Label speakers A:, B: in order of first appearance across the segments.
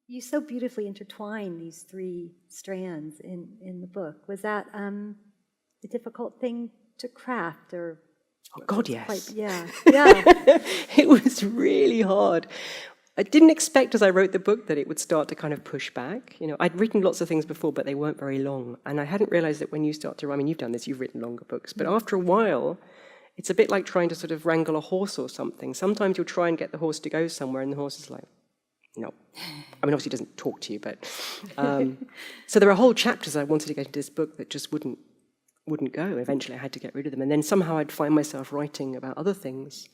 A: You so beautifully intertwine these three strands in the book. Was that a difficult thing to craft, or?
B: Oh God, yes.
A: Yeah.
B: It was really hard. I didn't expect as I wrote the book that it would start to kind of push back. You know, I'd written lots of things before, but they weren't very long. And I hadn't realized that when you start to, I mean, you've done this, you've written longer books, but after a while, it's a bit like trying to sort of wrangle a horse or something. Sometimes you'll try and get the horse to go somewhere and the horse is like, no. I mean, obviously it doesn't talk to you, but... so there are whole chapters I wanted to get into this book that just wouldn't go. Eventually I had to get rid of them. And then somehow I'd find myself writing about other things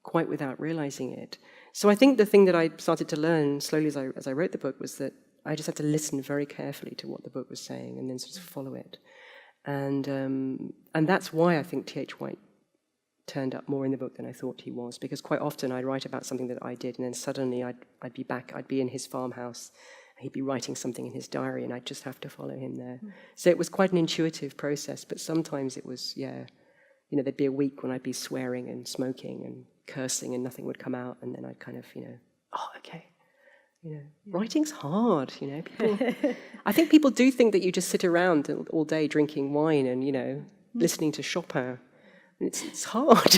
B: quite without realizing it. So I think the thing that I started to learn slowly as I wrote the book was that I just had to listen very carefully to what the book was saying and then sort of follow it. And that's why I think T.H. White turned up more in the book than I thought he was, because quite often I'd write about something that I did and then suddenly I'd be in his farmhouse, he'd be writing something in his diary and I'd just have to follow him there. So it was quite an intuitive process, but sometimes it was, there'd be a week when I'd be swearing and smoking and cursing and nothing would come out, and then I'd kind of, okay. Writing's hard, people. I think people do think that you just sit around all day drinking wine and, listening to Chopin. It's hard.